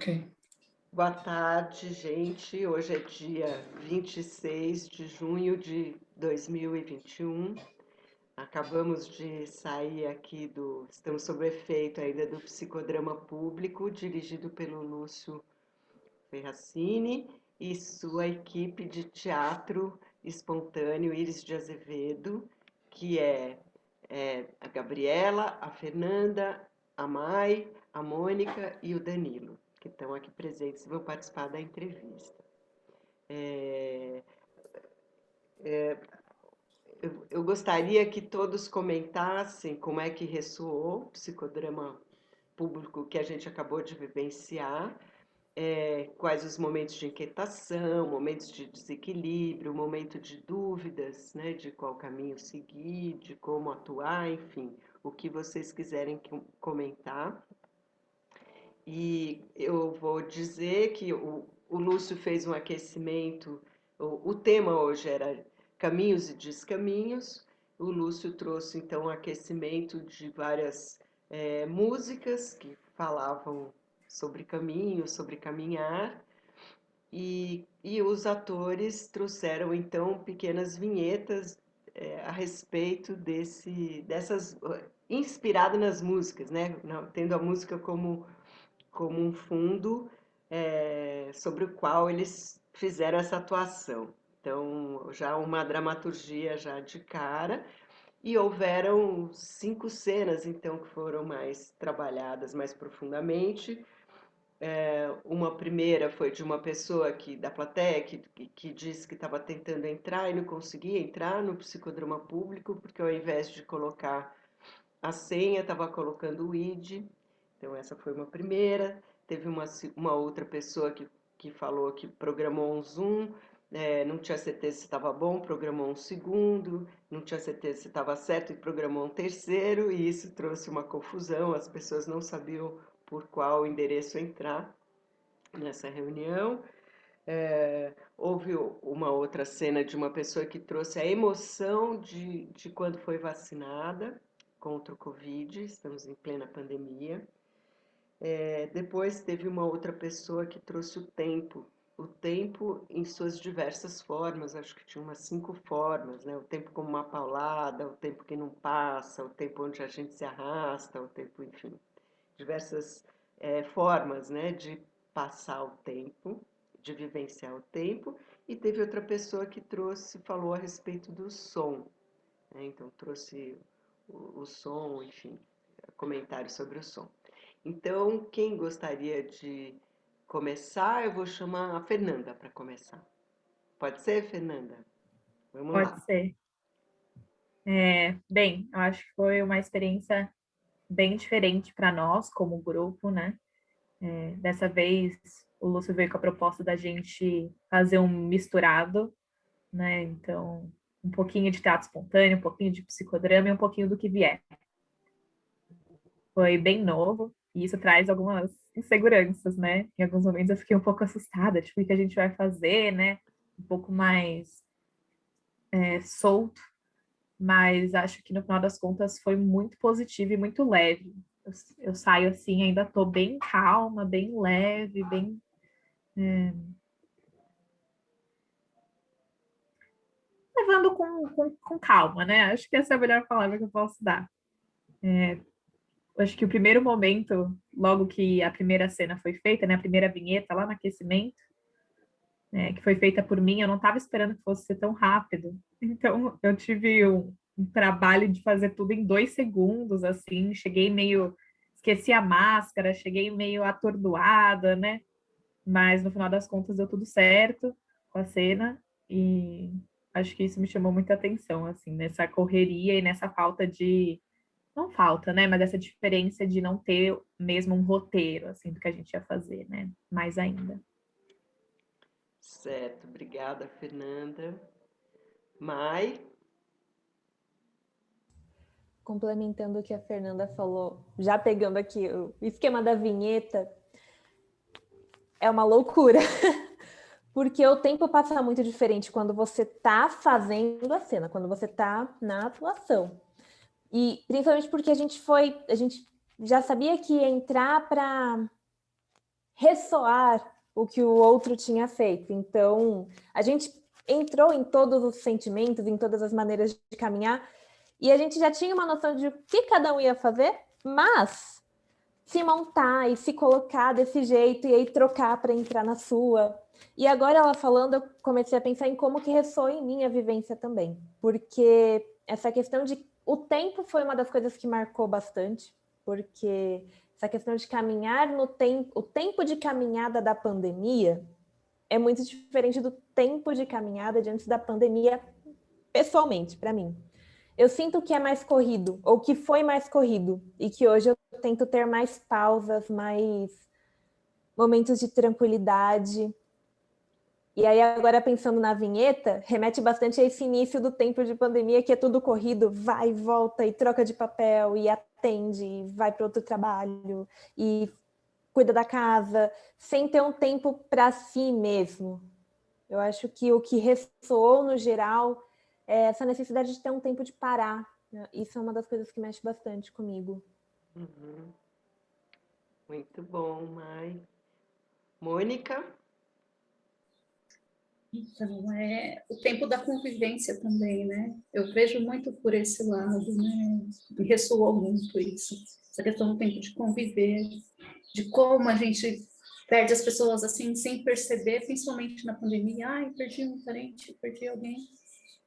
Ok. Boa tarde, gente. Hoje é dia 26 de junho de 2021. Acabamos de sair aqui do... Estamos sob o efeito ainda do Psicodrama Público, dirigido pelo Lúcio Ferracini e sua equipe de teatro espontâneo Iris de Azevedo, que é a Gabriela, a Fernanda, a Mai, a Mônica e o Danilo, que estão aqui presentes e vão participar da entrevista. Eu gostaria que todos comentassem como é que ressoou o psicodrama público que a gente acabou de vivenciar, quais os momentos de inquietação, momentos de desequilíbrio, momento de dúvidas, né, de qual caminho seguir, de como atuar, enfim, o que vocês quiserem comentar. E eu vou dizer que o Lúcio fez um aquecimento, o tema hoje era caminhos e descaminhos, o Lúcio trouxe então um aquecimento de várias músicas que falavam sobre caminho, sobre caminhar, e os atores trouxeram então pequenas vinhetas a respeito dessas, inspirado nas músicas, né? Tendo a música como um fundo sobre o qual eles fizeram essa atuação. Então, já uma dramaturgia já de cara, e houveram 5 cenas, então, que foram mais trabalhadas mais profundamente. Uma primeira foi de uma pessoa da plateia que disse que estava tentando entrar e não conseguia entrar no psicodrama público, porque ao invés de colocar a senha, estava colocando o ID. Então, essa foi uma primeira. Teve uma outra pessoa que falou que programou um Zoom, não tinha certeza se estava bom, programou um segundo, não tinha certeza se estava certo e programou um terceiro, e isso trouxe uma confusão, as pessoas não sabiam por qual endereço entrar nessa reunião. Houve uma outra cena de uma pessoa que trouxe a emoção de quando foi vacinada contra o Covid, estamos em plena pandemia. Depois teve uma outra pessoa que trouxe o tempo em suas diversas formas, acho que tinha umas 5 formas, né? O tempo como uma paulada, o tempo que não passa, o tempo onde a gente se arrasta, o tempo, enfim, diversas formas, né, de passar o tempo, de vivenciar o tempo. E teve outra pessoa que falou a respeito do som, né? Então trouxe o som, enfim, comentários sobre o som. Então, quem gostaria de começar, eu vou chamar a Fernanda para começar. Pode ser, Fernanda? Vamos Pode lá. ser. Bem, eu acho que foi uma experiência bem diferente para nós, como grupo, né? Dessa vez, o Lúcio veio com a proposta da gente fazer um misturado, né? Então, um pouquinho de teatro espontâneo, um pouquinho de psicodrama e um pouquinho do que vier. Foi bem novo, e isso traz algumas inseguranças, né? Em alguns momentos eu fiquei um pouco assustada, tipo, o que a gente vai fazer, né? Um pouco mais solto, mas acho que no final das contas foi muito positivo e muito leve. Eu saio assim, ainda estou bem calma, bem leve, bem. Levando com calma, né? Acho que essa é a melhor palavra que eu posso dar. Acho que o primeiro momento, logo que a primeira cena foi feita, né? A primeira vinheta lá no aquecimento, que foi feita por mim, eu não estava esperando que fosse ser tão rápido. Então, eu tive um trabalho de fazer tudo em 2 segundos, assim, cheguei meio, esqueci a máscara, cheguei meio atordoada, né? Mas no final das contas deu tudo certo com a cena e acho que isso me chamou muita atenção, assim, nessa correria e nessa falta de, não falta, né? Mas essa diferença de não ter mesmo um roteiro, assim, do que a gente ia fazer, né? Mais ainda. Certo, obrigada, Fernanda. Mai? Complementando o que a Fernanda falou, já pegando aqui o esquema da vinheta, é uma loucura, porque o tempo passa muito diferente quando você está fazendo a cena, quando você está na atuação. E principalmente porque a gente já sabia que ia entrar para ressoar o que o outro tinha feito. Então, a gente entrou em todos os sentimentos, em todas as maneiras de caminhar, e a gente já tinha uma noção de o que cada um ia fazer, mas se montar e se colocar desse jeito e aí trocar para entrar na sua. E agora ela falando, eu comecei a pensar em como que ressoa em mim a vivência também, porque essa questão de o tempo foi uma das coisas que marcou bastante, porque essa questão de caminhar no tempo, o tempo de caminhada da pandemia é muito diferente do tempo de caminhada de antes da pandemia, pessoalmente, para mim. Eu sinto que é mais corrido, ou que foi mais corrido, e que hoje eu tento ter mais pausas, mais momentos de tranquilidade. E aí, agora pensando na vinheta, remete bastante a esse início do tempo de pandemia, que é tudo corrido, vai e volta, e troca de papel, e atende, e vai para outro trabalho, e cuida da casa, sem ter um tempo para si mesmo. Eu acho que o que ressoou no geral é essa necessidade de ter um tempo de parar. Né? Isso é uma das coisas que mexe bastante comigo. Uhum. Muito bom, Mai. Mônica? Então, é o tempo da convivência também, né? Eu vejo muito por esse lado, né? Me ressoou muito isso. Essa questão do tempo de conviver, de como a gente perde as pessoas assim, sem perceber, principalmente na pandemia. Ai, perdi um parente, perdi alguém.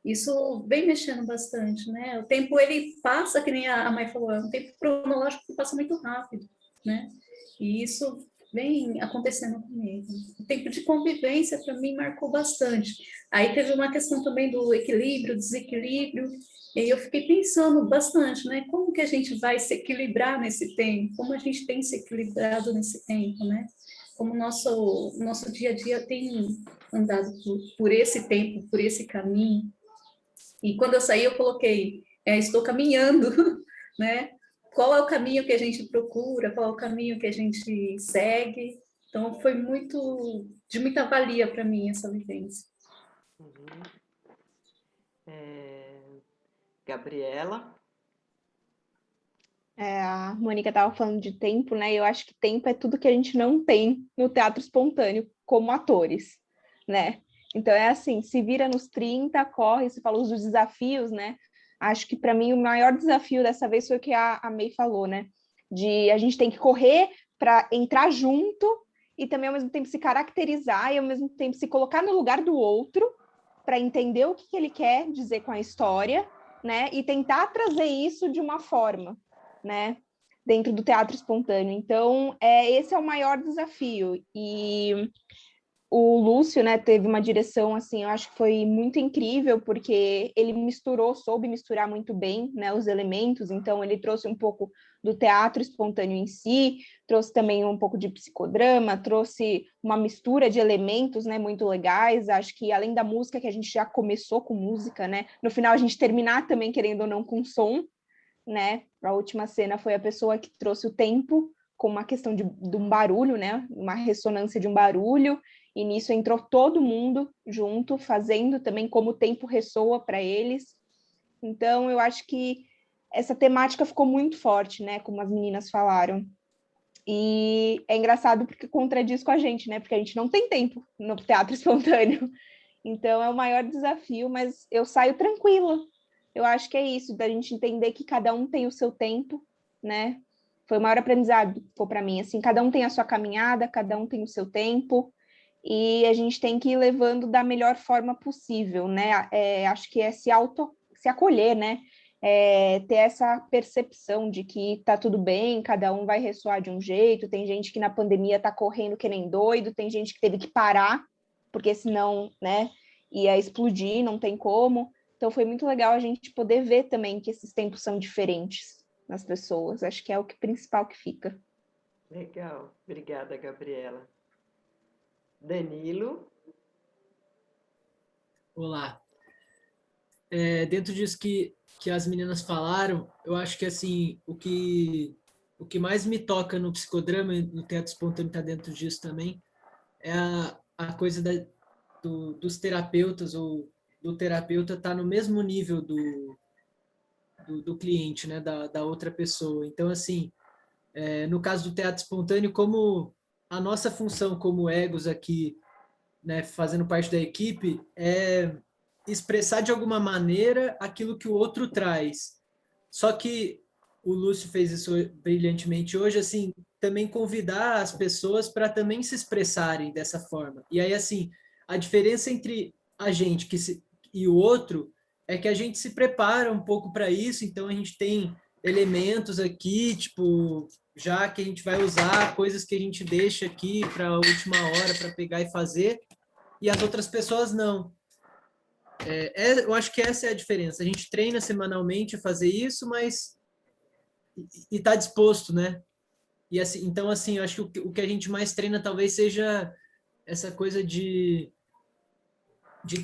Isso vem mexendo bastante, né? O tempo, ele passa, que nem a Mai falou, é um tempo cronológico que passa muito rápido, né? E isso vem acontecendo comigo. O tempo de convivência, para mim, marcou bastante. Aí teve uma questão também do equilíbrio, desequilíbrio, e aí eu fiquei pensando bastante, né? Como que a gente vai se equilibrar nesse tempo? Como a gente tem se equilibrado nesse tempo, né? Como o nosso dia a dia tem andado por esse tempo, por esse caminho. E quando eu saí, eu coloquei, estou caminhando, né? Qual é o caminho que a gente procura, qual é o caminho que a gente segue. Então, foi de muita valia para mim essa vivência. Uhum. Gabriela? A Mônica estava falando de tempo, né? Eu acho que tempo é tudo que a gente não tem no teatro espontâneo como atores, né? Então é assim, se vira nos 30, corre, você falou dos desafios, né? Acho que para mim o maior desafio dessa vez foi o que a May falou, né? De a gente tem que correr para entrar junto e também ao mesmo tempo se caracterizar e ao mesmo tempo se colocar no lugar do outro para entender o que ele quer dizer com a história, né? E tentar trazer isso de uma forma, né, dentro do teatro espontâneo. Então, esse é o maior desafio. E o Lúcio, né, teve uma direção, assim, eu acho que foi muito incrível, porque ele soube misturar muito bem, né, os elementos, então ele trouxe um pouco do teatro espontâneo em si, trouxe também um pouco de psicodrama, trouxe uma mistura de elementos, né, muito legais, acho que além da música, que a gente já começou com música, né, no final a gente terminar também, querendo ou não, com som, né? A última cena foi a pessoa que trouxe o tempo com uma questão de um barulho, né? Uma ressonância de um barulho, e nisso entrou todo mundo junto, fazendo também como o tempo ressoa para eles. Então, eu acho que essa temática ficou muito forte, né? Como as meninas falaram. E é engraçado porque contradiz com a gente, né? Porque a gente não tem tempo no teatro espontâneo. Então, é o maior desafio, mas eu saio tranquila. Eu acho que é isso, da gente entender que cada um tem o seu tempo, né? Foi o maior aprendizado para mim, assim, cada um tem a sua caminhada, cada um tem o seu tempo, e a gente tem que ir levando da melhor forma possível, né? Acho que é se acolher, né? Ter essa percepção de que tá tudo bem, cada um vai ressoar de um jeito, tem gente que na pandemia tá correndo que nem doido, tem gente que teve que parar, porque senão, né, ia explodir, não tem como. Então foi muito legal a gente poder ver também que esses tempos são diferentes nas pessoas. Acho que é o principal que fica. Legal. Obrigada, Gabriela. Danilo? Olá. Dentro disso que as meninas falaram, eu acho que assim, o que mais me toca no psicodrama, no teatro espontâneo está dentro disso também, é a coisa dos terapeutas, ou do terapeuta estar no mesmo nível do cliente, né, da outra pessoa. Então, assim, no caso do teatro espontâneo, como a nossa função como egos aqui, né, fazendo parte da equipe, é expressar de alguma maneira aquilo que o outro traz. Só que o Lúcio fez isso brilhantemente hoje, assim, também convidar as pessoas para também se expressarem dessa forma. E aí, assim, a diferença entre a gente e o outro é que a gente se prepara um pouco para isso, então a gente tem elementos aqui, tipo, já que a gente vai usar, coisas que a gente deixa aqui para a última hora para pegar e fazer, e as outras pessoas não. Eu acho que essa é a diferença. A gente treina semanalmente a fazer isso, mas e está disposto, né? E assim, então assim, eu acho que o que a gente mais treina talvez seja essa coisa de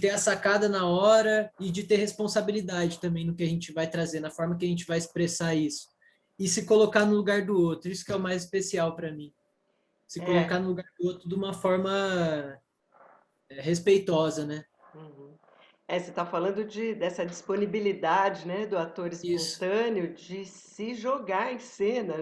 ter a sacada na hora e de ter responsabilidade também no que a gente vai trazer, na forma que a gente vai expressar isso. E se colocar no lugar do outro, isso que é o mais especial para mim. Se colocar no lugar do outro de uma forma respeitosa, né? Uhum. Você está falando dessa disponibilidade, né, do ator Isso. espontâneo de se jogar em cena,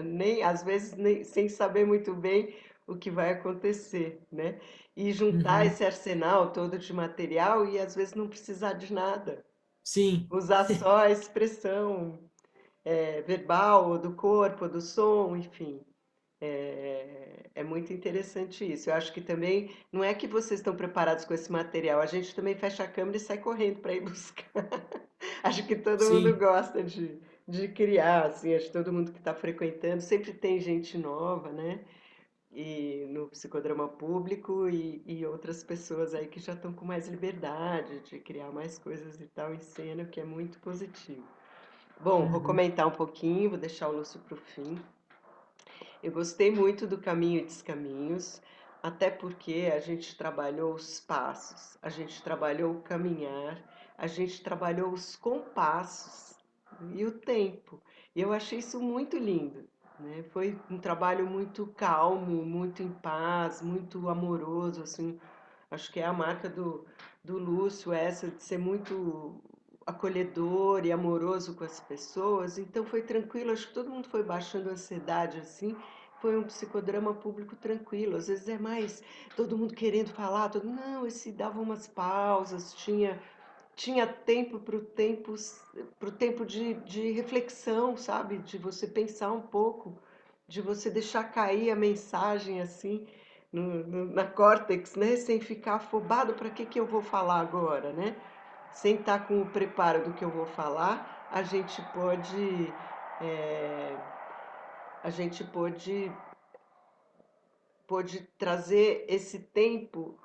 às vezes nem, sem saber muito bem o que vai acontecer, né? E juntar Uhum. esse arsenal todo de material e às vezes não precisar de nada. Sim. Usar só a expressão verbal, do corpo, do som, enfim. É muito interessante isso. Eu acho que também não é que vocês estão preparados com esse material, a gente também fecha a câmera e sai correndo para ir buscar. Acho que todo mundo Sim. gosta de criar, assim, acho que todo mundo que está frequentando, sempre tem gente nova, né? E no psicodrama público e outras pessoas aí que já estão com mais liberdade de criar mais coisas e tal em cena, o que é muito positivo. Bom, vou Uhum. comentar um pouquinho, vou deixar o Lúcio para o fim. Eu gostei muito do Caminho e Descaminhos, até porque a gente trabalhou os passos, a gente trabalhou o caminhar, a gente trabalhou os compassos e o tempo. E eu achei isso muito lindo, né? Foi um trabalho muito calmo, muito em paz, muito amoroso, assim. Acho que é a marca do Lúcio essa de ser muito acolhedor e amoroso com as pessoas, então foi tranquilo, acho que todo mundo foi baixando a ansiedade assim, foi um psicodrama público tranquilo, às vezes é mais todo mundo querendo falar, não, esse dava umas pausas, tinha tempo para o tempo de reflexão, sabe, de você pensar um pouco, de você deixar cair a mensagem assim, na córtex, né, sem ficar afobado para que eu vou falar agora, né? Sem estar com o preparo do que eu vou falar, é, a gente pode trazer esse tempo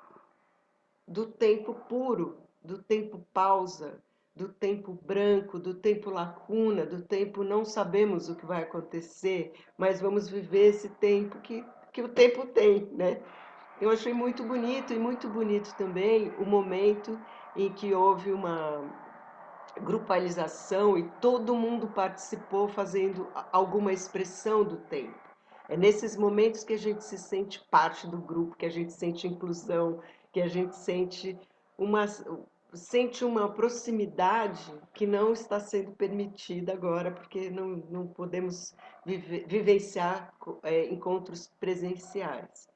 do tempo puro, do tempo pausa, do tempo branco, do tempo lacuna, do tempo não sabemos o que vai acontecer, mas vamos viver esse tempo que o tempo tem, né? Eu achei muito bonito e muito bonito também o momento em que houve uma grupalização e todo mundo participou fazendo alguma expressão do tempo. É nesses momentos que a gente se sente parte do grupo, que a gente sente inclusão, que a gente sente uma proximidade que não está sendo permitida agora, porque não podemos vivenciar encontros presenciais.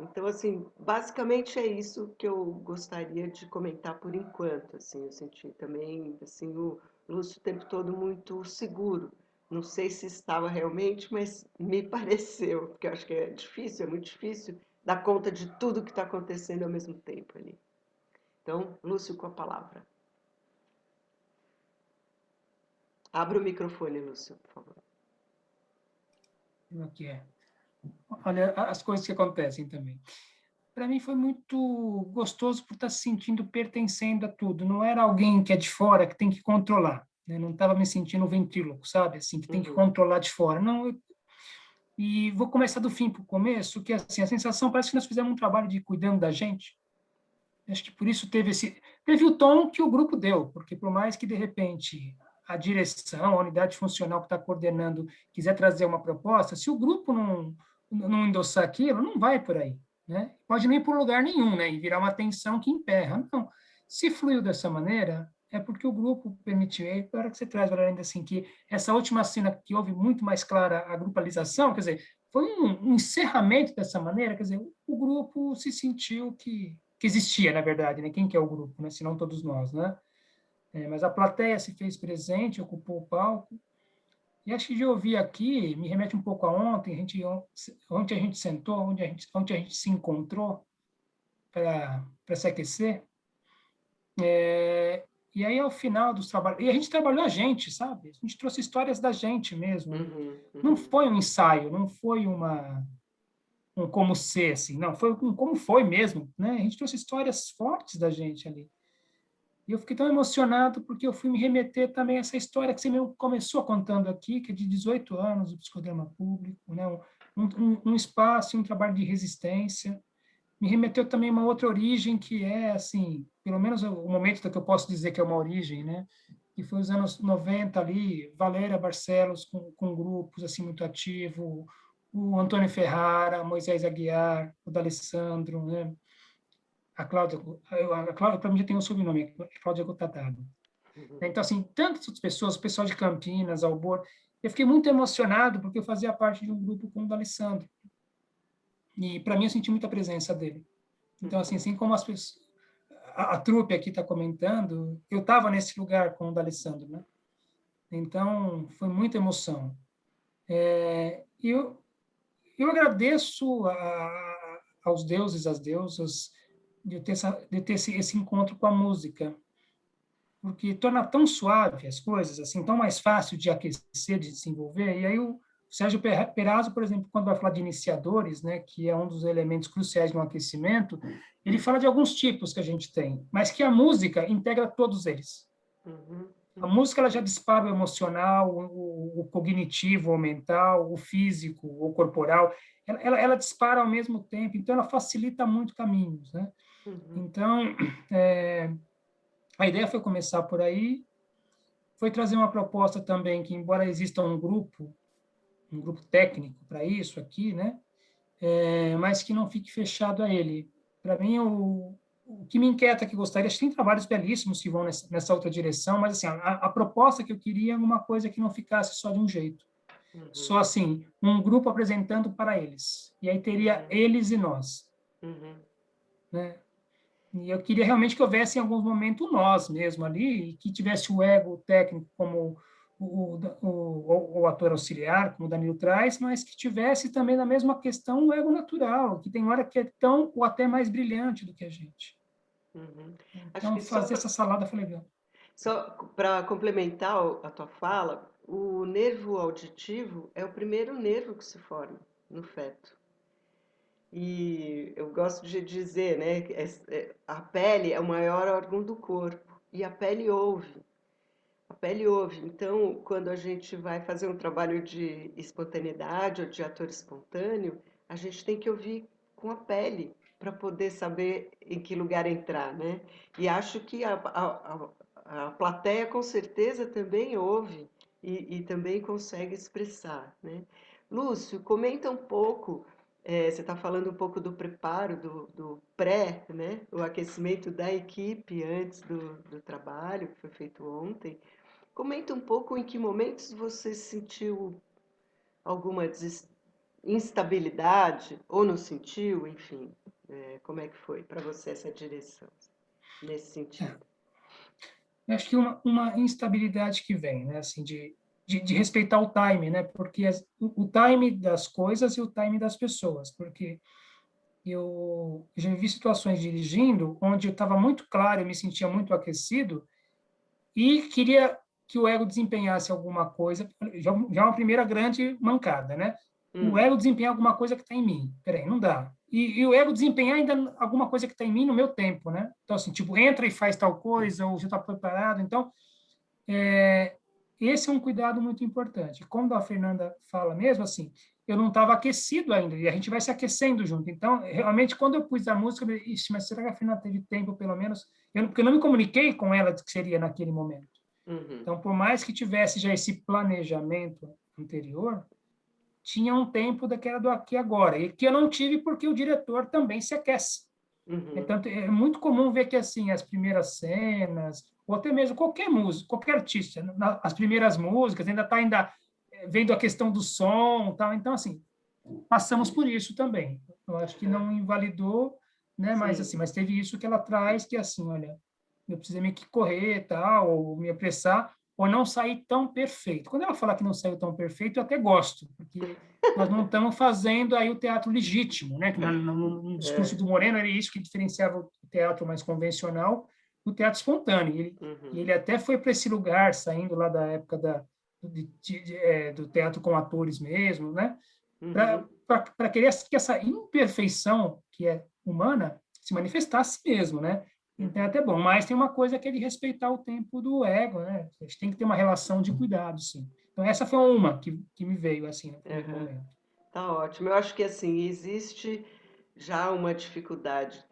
Então, assim, basicamente é isso que eu gostaria de comentar por enquanto, assim, eu senti também, assim, o Lúcio o tempo todo muito seguro. Não sei se estava realmente, mas me pareceu, porque eu acho que é muito difícil dar conta de tudo que está acontecendo ao mesmo tempo ali. Então, Lúcio, com a palavra. Abra o microfone, Lúcio, por favor. O que é? Olha, as coisas que acontecem também. Para mim foi muito gostoso por estar se sentindo pertencendo a tudo. Não era alguém que é de fora que tem que controlar, né? Não estava me sentindo ventríloco, sabe? Assim, que tem que controlar de fora. Não. E vou começar do fim para o começo, que assim, a sensação parece que nós fizemos um trabalho de cuidando da gente. Acho que por isso teve o tom que o grupo deu, porque por mais que de repente a direção, a unidade funcional que está coordenando quiser trazer uma proposta, se o grupo não endossar aquilo, não vai por aí, né? Pode nem ir por lugar nenhum, né? E virar uma tensão que emperra. Não. Se fluiu dessa maneira, é porque o grupo permitiu. E aí, na hora que você traz, ainda assim, que essa última cena que houve muito mais clara a grupalização, quer dizer, foi um encerramento dessa maneira, quer dizer, o grupo se sentiu que existia, na verdade, né? Quem que é o grupo, né? Se não todos nós, né? Mas a plateia se fez presente, ocupou o palco. E acho que de ouvir aqui me remete um pouco a ontem, onde a gente sentou, onde a gente se encontrou para se aquecer. E aí, ao final dos trabalhos... E a gente trabalhou a gente, sabe? A gente trouxe histórias da gente mesmo. Não foi um ensaio, não foi um como ser, assim. Não, foi um como foi mesmo, né? A gente trouxe histórias fortes da gente ali. E eu fiquei tão emocionado porque eu fui me remeter também a essa história que você mesmo começou contando aqui, que é de 18 anos, o psicodrama público, né? Um espaço, um trabalho de resistência. Me remeteu também a uma outra origem que é, assim, pelo menos o momento que eu posso dizer que é uma origem, né? Que foi os anos 90 ali, Valéria Barcelos com grupos assim muito ativos, o Antônio Ferrara, Moisés Aguiar, o D'Alessandro, né? A Cláudia para mim já tem um sobrenome, Cláudia Gotadado. Então, assim, tantas outras pessoas, o pessoal de Campinas, Albor, eu fiquei muito emocionado porque eu fazia parte de um grupo com o D'Alessandro. E, para mim, eu senti muita presença dele. Então, assim como as pessoas, a trupe aqui está comentando, eu estava nesse lugar com o D'Alessandro, né? Então, foi muita emoção. Eu agradeço aos deuses, às deusas, de eu ter esse encontro com a música, porque torna tão suave as coisas, assim, tão mais fácil de aquecer, de desenvolver. E aí o Sérgio Perazzo, por exemplo, quando vai falar de iniciadores, né, que é um dos elementos cruciais no aquecimento, ele fala de alguns tipos que a gente tem, mas que a música integra todos eles. A música ela já dispara o emocional, o cognitivo, o mental, o físico, o corporal. Ela dispara ao mesmo tempo, então ela facilita muito caminhos, né? Então, a ideia foi começar por aí, foi trazer uma proposta também que, embora exista um grupo técnico para isso aqui, né? Mas que não fique fechado a ele. Para mim, o que me inquieta, que gostaria, acho que tem trabalhos belíssimos que vão nessa outra direção, mas assim, a proposta que eu queria é uma coisa que não ficasse só de um jeito. Só assim, um grupo apresentando para eles. E aí teria eles e nós. Né? E eu queria realmente que houvesse em alguns momentos nós mesmo ali, e que tivesse o ego técnico como o ator auxiliar, como o Danilo traz, mas que tivesse também na mesma questão o ego natural, que tem hora que é tão ou até mais brilhante do que a gente. Então, fazer essa salada foi legal. Só para complementar a tua fala, o nervo auditivo é o primeiro nervo que se forma no feto. E eu gosto de dizer, né, que a pele é o maior órgão do corpo e a pele ouve. A pele ouve. Então, quando a gente vai fazer um trabalho de espontaneidade ou de ator espontâneo, a gente tem que ouvir com a pele para poder saber em que lugar entrar, né? E acho que a plateia com certeza também ouve e também consegue expressar, né? Lúcio, comenta um pouco. Você está falando um pouco do preparo, do pré, né? O aquecimento da equipe antes do trabalho, que foi feito ontem. Comenta um pouco em que momentos você sentiu alguma instabilidade, ou não sentiu, enfim. Como é que foi para você essa direção, nesse sentido? Eu acho que uma instabilidade que vem, né? Assim, de respeitar o time, né? Porque o time das coisas e o time das pessoas. Porque eu já vi situações dirigindo onde eu estava muito claro, eu me sentia muito aquecido e queria que o ego desempenhasse alguma coisa. Já é uma primeira grande mancada, né? O ego desempenhar alguma coisa que está em mim. Peraí, não dá. E o ego desempenhar ainda alguma coisa que está em mim no meu tempo, né? Então, assim, tipo, entra e faz tal coisa, ou já está preparado. Então, esse é um cuidado muito importante. Como a Fernanda fala mesmo, assim, eu não estava aquecido ainda, e a gente vai se aquecendo junto. Então, realmente, quando eu pus a música, eu falei, mas será que a Fernanda teve tempo, pelo menos? Porque eu não me comuniquei com ela de que seria naquele momento. Então, por mais que tivesse já esse planejamento anterior, tinha um tempo daquela do aqui e agora, e que eu não tive porque o diretor também se aquece. Então, é muito comum ver que, assim, as primeiras cenas, ou até mesmo qualquer músico, qualquer artista, as primeiras músicas, ainda está vendo a questão do som, tal. Então, assim, passamos por isso também. Eu acho que não invalidou, né? Mas assim, mas teve isso que ela traz, que assim, olha, eu precisei meio que correr, tal, ou me apressar, ou não sair tão perfeito. Quando ela fala que não saiu tão perfeito, eu até gosto, porque nós não estamos fazendo aí o teatro legítimo, né? Que no discurso do Moreno era isso que diferenciava o teatro mais convencional do teatro espontâneo. Ele até foi para esse lugar, saindo lá da época do teatro com atores mesmo, né? Para querer que essa imperfeição que é humana se manifestasse mesmo, né? Então é até bom, mas tem uma coisa que é de respeitar o tempo do ego, né? A gente tem que ter uma relação de cuidado, sim. Então essa foi uma que me veio assim no primeiro momento. Tá ótimo. Eu acho que assim existe já uma dificuldade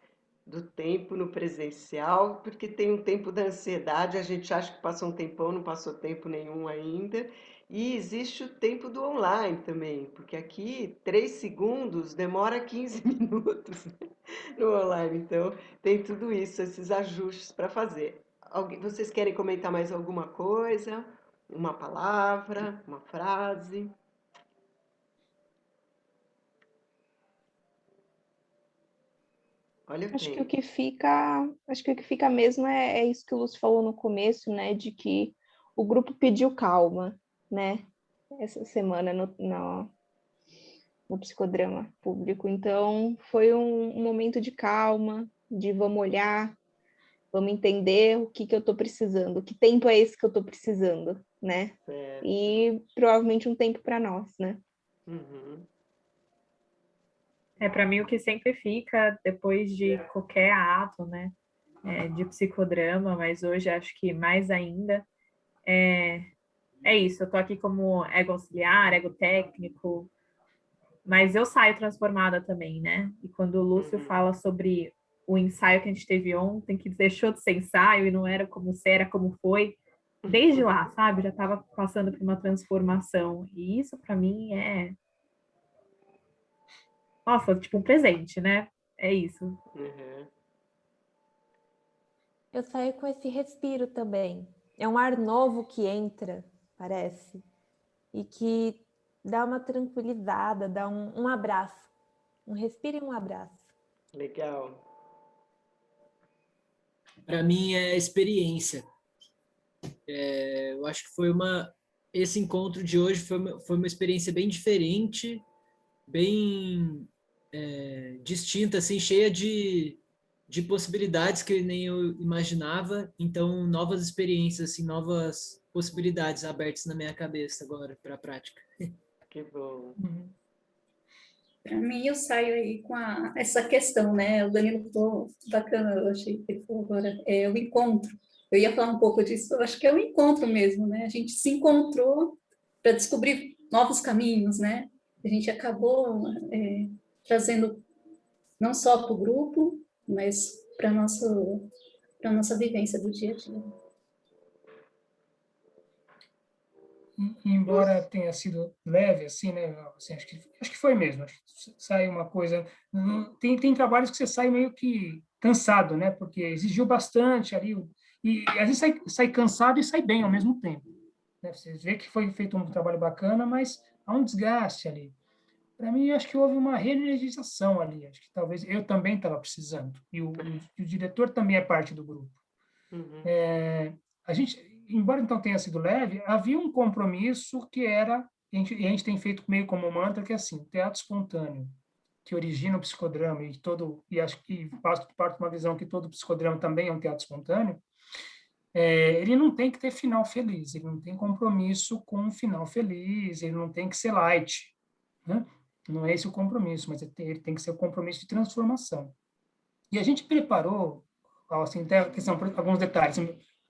do tempo no presencial, porque tem um tempo da ansiedade, a gente acha que passou um tempão, não passou tempo nenhum ainda. E existe o tempo do online também, porque aqui 3 segundos demora 15 minutos no online. Então, tem tudo isso, esses ajustes para fazer. Vocês querem comentar mais alguma coisa? Uma palavra, uma frase? Olha o Acho que tempo. acho que o que fica mesmo é isso que o Lúcio falou no começo, né? De que o grupo pediu calma, né? Essa semana no psicodrama público. Então, foi um momento de calma, de vamos olhar, vamos entender o que eu estou precisando, que tempo é esse que eu estou precisando, né? Certo. E provavelmente um tempo para nós, né? Para mim o que sempre fica depois de qualquer ato, né, de psicodrama, mas hoje acho que mais ainda, é isso, eu tô aqui como ego auxiliar, ego técnico, mas eu saio transformada também, né? E quando o Lúcio fala sobre o ensaio que a gente teve ontem, que deixou de ser ensaio e não era como se era, como foi, desde lá, sabe? Já estava passando por uma transformação. E isso, para mim, nossa, tipo um presente, né? É isso. Eu saio com esse respiro também. É um ar novo que entra, parece, e que dá uma tranquilizada, dá um abraço. Um respiro e um abraço. Legal. Para mim é experiência. Eu acho que esse encontro de hoje foi uma experiência bem diferente, bem distinta, assim, cheia de possibilidades que nem eu imaginava. Então, novas experiências, assim, novas possibilidades abertas na minha cabeça agora para a prática. Que bom. Para mim, eu saio aí com essa questão, né? O Danilo falou bacana, eu achei que ele falou agora, o encontro. Eu ia falar um pouco disso, eu acho que é o encontro mesmo, né? A gente se encontrou para descobrir novos caminhos, né? A gente acabou trazendo não só para o grupo, mas para a nossa vivência do dia a dia. Embora tenha sido leve, assim, né? Assim, acho que foi mesmo. Acho que sai uma coisa. Tem trabalhos que você sai meio que cansado, né? Porque exigiu bastante ali. E às vezes sai cansado e sai bem ao mesmo tempo. Né? Você vê que foi feito um trabalho bacana, mas há um desgaste ali. Para mim, acho que houve uma reenergização ali. Acho que talvez eu também estava precisando. E o diretor também é parte do grupo. A gente, embora então tenha sido leve, havia um compromisso que era, e a gente tem feito meio como mantra, que é assim, o teatro espontâneo, que origina o psicodrama, e acho que parte de uma visão que todo psicodrama também é um teatro espontâneo, ele não tem que ter final feliz, ele não tem compromisso com um final feliz, ele não tem que ser light, né? Não é esse o compromisso, mas ele tem que ser o compromisso de transformação. E a gente preparou, assim, até questão, alguns detalhes,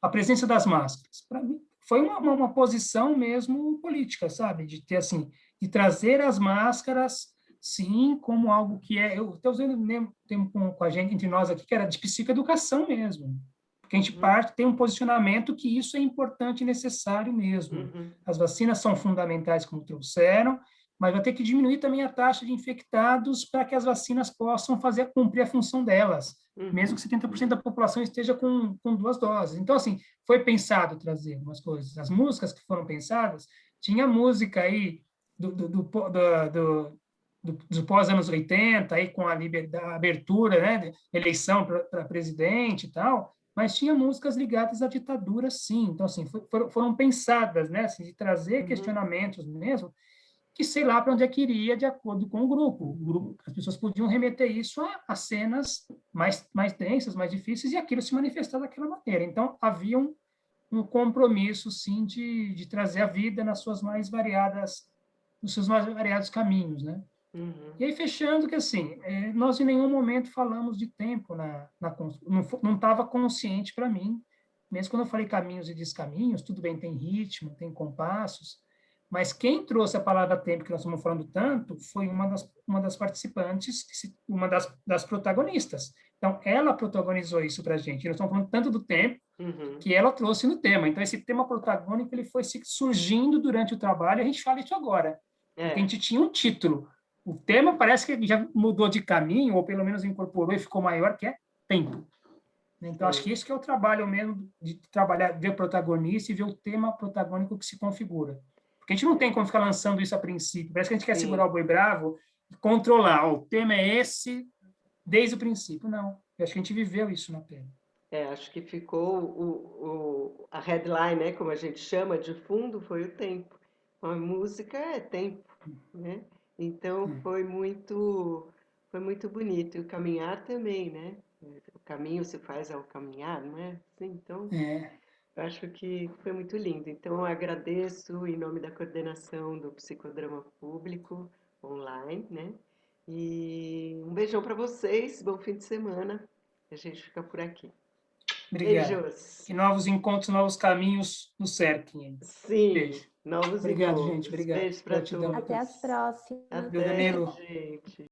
a presença das máscaras. Para mim, foi uma posição mesmo política, sabe? De ter, assim, de trazer as máscaras, sim, como algo que eu estou usando mesmo tempo com a gente, entre nós aqui, que era de psicoeducação mesmo. Porque a gente tem um posicionamento que isso é importante e necessário mesmo. As vacinas são fundamentais, como trouxeram, mas vai ter que diminuir também a taxa de infectados para que as vacinas possam cumprir a função delas, mesmo que 70% da população esteja com 2 doses. Então, assim, foi pensado trazer umas coisas. As músicas que foram pensadas, tinha música aí dos pós-anos 80, aí com a abertura, né, eleição para presidente e tal, mas tinha músicas ligadas à ditadura, sim. Então, assim, foram pensadas, né, assim, de trazer questionamentos mesmo, que sei lá para onde é que iria de acordo com o grupo. As pessoas podiam remeter isso a cenas mais densas, mais difíceis, e aquilo se manifestar daquela maneira. Então, havia um compromisso, sim, de trazer a vida nos seus mais variados caminhos, né? E aí, fechando, que assim, nós em nenhum momento falamos de tempo não estava consciente para mim, mesmo quando eu falei caminhos e descaminhos, tudo bem, tem ritmo, tem compassos, mas quem trouxe a palavra tempo, que nós estamos falando tanto, foi uma das participantes, uma das protagonistas. Então, ela protagonizou isso para a gente. Nós estamos falando tanto do tempo, que ela trouxe no tema. Então, esse tema protagônico ele foi surgindo durante o trabalho, e a gente fala isso agora. Porque a gente tinha um título. O tema parece que já mudou de caminho, ou pelo menos incorporou e ficou maior, que é tempo. Então, acho que isso que é o trabalho mesmo, de trabalhar, ver o protagonista e ver o tema protagônico que se configura. Porque a gente não tem como ficar lançando isso a princípio. Parece que a gente quer segurar o boi bravo e controlar. O tema é esse desde o princípio. Não. Eu acho que a gente viveu isso na pele. Acho que ficou a headline, né, como a gente chama, de fundo, foi o tempo. A música é tempo, né? Então foi muito bonito. E o caminhar também, né? O caminho se faz ao caminhar, não é? Então, eu acho que foi muito lindo. Então, eu agradeço em nome da coordenação do Psicodrama Público online, né? E um beijão para vocês, bom fim de semana. A gente fica por aqui. Obrigado. Beijos. Que novos encontros, novos caminhos nos cerquem. Sim, Beijo. novos Obrigado, encontros. gente. Obrigado. Beijo para Gratidão. todos. Até as próximas. Até, Danilo. gente.